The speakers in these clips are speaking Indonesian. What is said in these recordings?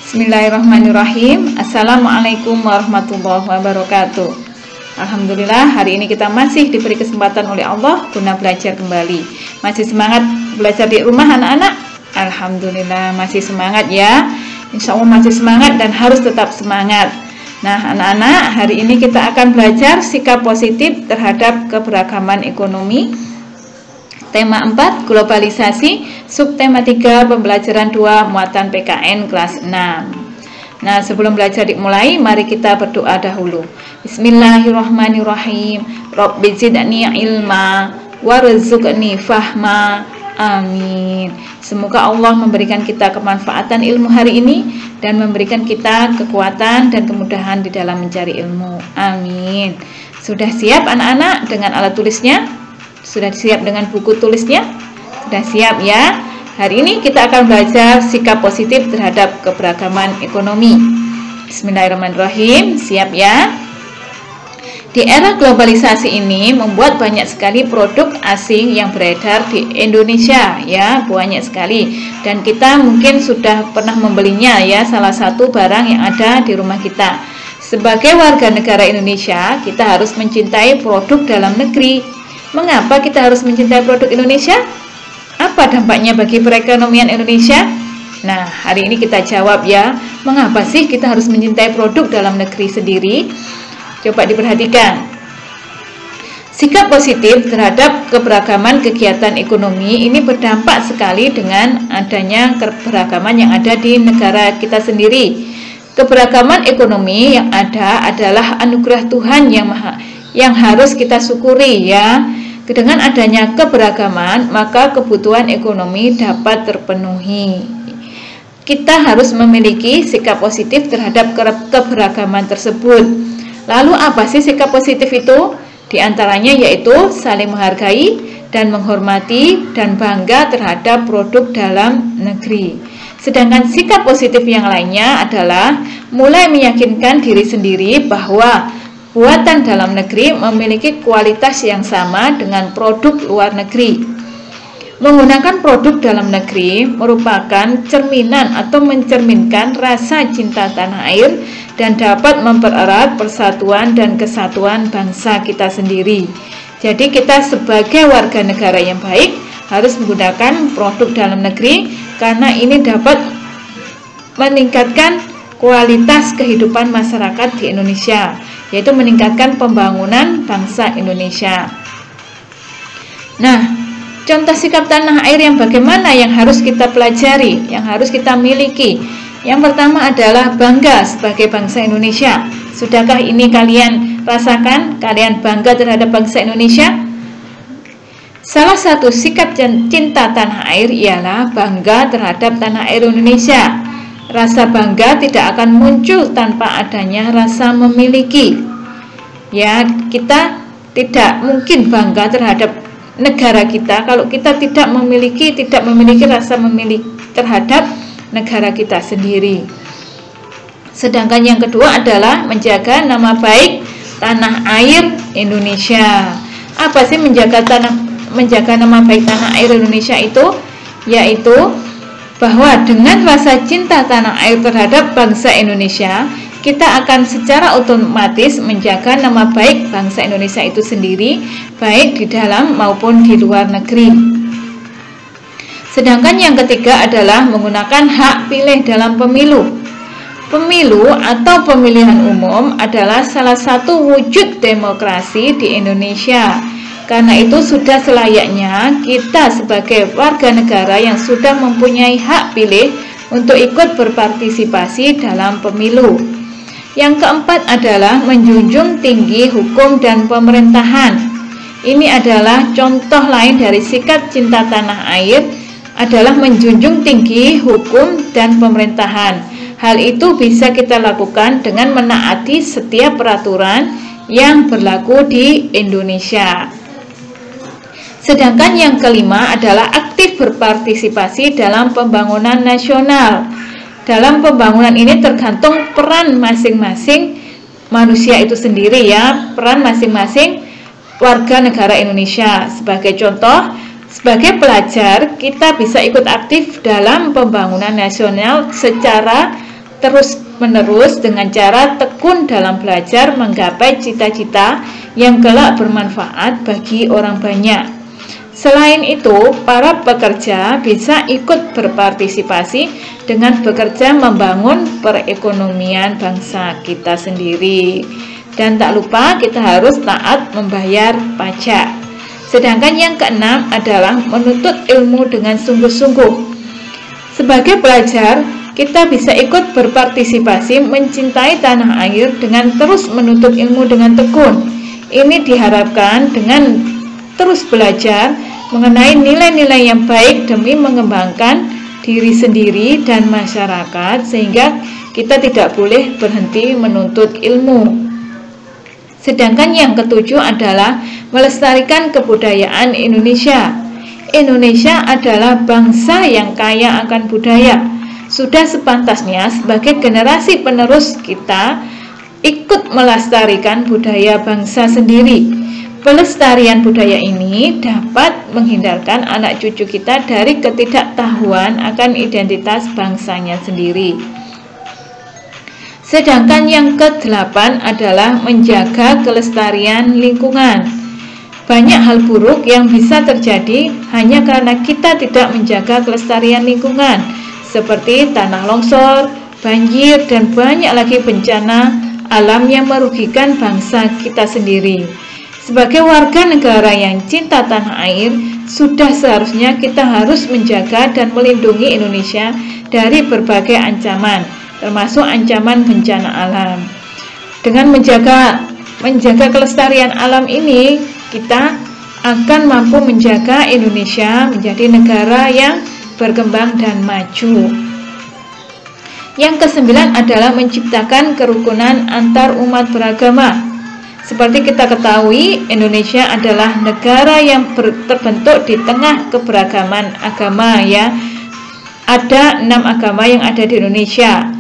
Bismillahirrahmanirrahim. Assalamualaikum warahmatullahi wabarakatuh. Alhamdulillah, hari ini kita masih diberi kesempatan oleh Allah guna belajar kembali. Masih semangat belajar di rumah anak-anak? Alhamdulillah, masih semangat ya. Insya Allah masih semangat dan harus tetap semangat. Nah anak-anak, hari ini kita akan belajar sikap positif terhadap keberagaman ekonomi. Tema 4, globalisasi. Subtema 3, pembelajaran 2, muatan PKN kelas 6. Nah, sebelum belajar dimulai, mari kita berdoa dahulu. Bismillahirrahmanirrahim. Rabbi zidni ilma warzuqni fahma. Amin. Semoga Allah memberikan kita kemanfaatan ilmu hari ini dan memberikan kita kekuatan dan kemudahan di dalam mencari ilmu. Amin. Sudah siap anak-anak dengan alat tulisnya? Sudah siap dengan buku tulisnya? Sudah siap ya? Hari ini kita akan belajar sikap positif terhadap keberagaman ekonomi. Bismillahirrahmanirrahim. Siap ya? Di era globalisasi ini membuat banyak sekali produk asing yang beredar di Indonesia ya, banyak sekali. Dan kita mungkin sudah pernah membelinya ya, salah satu barang yang ada di rumah kita. Sebagai warga negara Indonesia, kita harus mencintai produk dalam negeri. Mengapa kita harus mencintai produk Indonesia? Apa dampaknya bagi perekonomian Indonesia? Nah, hari ini kita jawab ya. Mengapa sih kita harus mencintai produk dalam negeri sendiri? Coba diperhatikan. Sikap positif terhadap keberagaman kegiatan ekonomi ini berdampak sekali dengan adanya keberagaman yang ada di negara kita sendiri. Keberagaman ekonomi yang ada adalah anugerah Tuhan yang harus kita syukuri ya. Dengan adanya keberagaman, maka kebutuhan ekonomi dapat terpenuhi. Kita harus memiliki sikap positif terhadap keberagaman tersebut. Lalu apa sih sikap positif itu? Di antaranya yaitu saling menghargai dan menghormati dan bangga terhadap produk dalam negeri. Sedangkan sikap positif yang lainnya adalah mulai meyakinkan diri sendiri bahwa buatan dalam negeri memiliki kualitas yang sama dengan produk luar negeri. Menggunakan produk dalam negeri merupakan cerminan atau mencerminkan rasa cinta tanah air dan dapat mempererat persatuan dan kesatuan bangsa kita sendiri. Jadi kita sebagai warga negara yang baik harus menggunakan produk dalam negeri karena ini dapat meningkatkan kualitas kehidupan masyarakat di Indonesia, yaitu meningkatkan pembangunan bangsa Indonesia. Nah, contoh sikap tanah air yang bagaimana yang harus kita pelajari, yang harus kita miliki. Yang pertama adalah bangga sebagai bangsa Indonesia. Sudahkah ini kalian rasakan? Kalian bangga terhadap bangsa Indonesia? Salah satu sikap cinta tanah air ialah bangga terhadap tanah air Indonesia. Rasa bangga tidak akan muncul tanpa adanya rasa memiliki. Ya, kita tidak mungkin bangga terhadap negara kita kalau kita tidak memiliki rasa memiliki terhadap negara kita sendiri. Sedangkan yang kedua adalah menjaga nama baik tanah air Indonesia. Apa sih menjaga nama baik tanah air Indonesia itu? Yaitu bahwa dengan rasa cinta tanah air terhadap bangsa Indonesia, kita akan secara otomatis menjaga nama baik bangsa Indonesia itu sendiri, baik di dalam maupun di luar negeri. Sedangkan yang ketiga adalah menggunakan hak pilih dalam pemilu. Pemilu atau pemilihan umum adalah salah satu wujud demokrasi di Indonesia. Karena itu sudah selayaknya kita sebagai warga negara yang sudah mempunyai hak pilih untuk ikut berpartisipasi dalam pemilu. Yang keempat adalah menjunjung tinggi hukum dan pemerintahan. Ini adalah contoh lain dari sikap cinta tanah air adalah menjunjung tinggi hukum dan pemerintahan. Hal itu bisa kita lakukan dengan menaati setiap peraturan yang berlaku di Indonesia. Sedangkan yang kelima adalah aktif berpartisipasi dalam pembangunan nasional. Dalam pembangunan ini tergantung peran masing-masing manusia itu sendiri ya, peran masing-masing warga negara Indonesia. Sebagai contoh, sebagai pelajar kita bisa ikut aktif dalam pembangunan nasional secara terus-menerus dengan cara tekun dalam belajar menggapai cita-cita yang kelak bermanfaat bagi orang banyak. Selain itu, para pekerja bisa ikut berpartisipasi dengan bekerja membangun perekonomian bangsa kita sendiri. Dan tak lupa kita harus taat membayar pajak. Sedangkan yang keenam adalah menuntut ilmu dengan sungguh-sungguh. Sebagai pelajar, kita bisa ikut berpartisipasi mencintai tanah air dengan terus menuntut ilmu dengan tekun. Ini diharapkan dengan terus belajar mengenai nilai-nilai yang baik demi mengembangkan diri sendiri dan masyarakat, sehingga kita tidak boleh berhenti menuntut ilmu. Sedangkan yang ketujuh adalah melestarikan kebudayaan Indonesia. Indonesia adalah bangsa yang kaya akan budaya. Sudah sepantasnya sebagai generasi penerus kita ikut melestarikan budaya bangsa sendiri. Pelestarian budaya ini dapat menghindarkan anak cucu kita dari ketidaktahuan akan identitas bangsanya sendiri. Sedangkan yang ke-8 adalah menjaga kelestarian lingkungan. Banyak hal buruk yang bisa terjadi hanya karena kita tidak menjaga kelestarian lingkungan, seperti tanah longsor, banjir, dan banyak lagi bencana alam yang merugikan bangsa kita sendiri. Sebagai warga negara yang cinta tanah air, sudah seharusnya kita harus menjaga dan melindungi Indonesia dari berbagai ancaman, termasuk ancaman bencana alam. Dengan menjaga kelestarian alam ini, kita akan mampu menjaga Indonesia menjadi negara yang berkembang dan maju. Yang ke-9 adalah menciptakan kerukunan antar umat beragama. Seperti kita ketahui, Indonesia adalah negara yang terbentuk di tengah keberagaman agama ya. Ada 6 agama yang ada di Indonesia.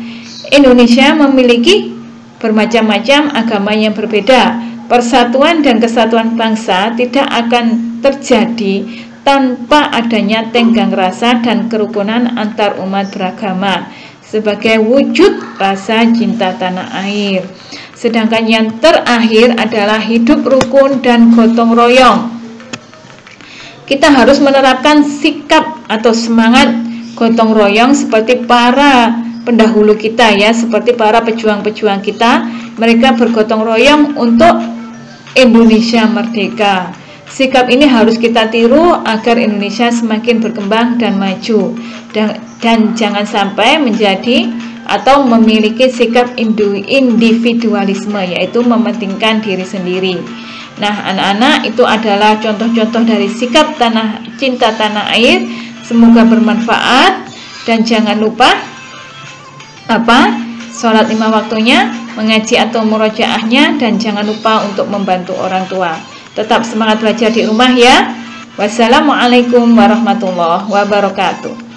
Indonesia memiliki bermacam-macam agama yang berbeda. Persatuan dan kesatuan bangsa tidak akan terjadi tanpa adanya tenggang rasa dan kerukunan antar umat beragama sebagai wujud rasa cinta tanah air. Sedangkan yang terakhir adalah hidup rukun dan gotong royong. Kita harus menerapkan sikap atau semangat gotong royong seperti para pendahulu kita ya, seperti para pejuang-pejuang kita. Mereka bergotong royong untuk Indonesia merdeka. Sikap ini harus kita tiru agar Indonesia semakin berkembang dan maju, dan jangan sampai menjadi atau memiliki sikap individualisme, yaitu mementingkan diri sendiri. Nah, anak-anak, itu adalah contoh-contoh dari sikap cinta tanah air. Semoga bermanfaat, dan jangan lupa sholat 5 waktunya, mengaji atau murojaahnya, dan jangan lupa untuk membantu orang tua. Tetap semangat belajar di rumah ya. Wassalamualaikum warahmatullahi wabarakatuh.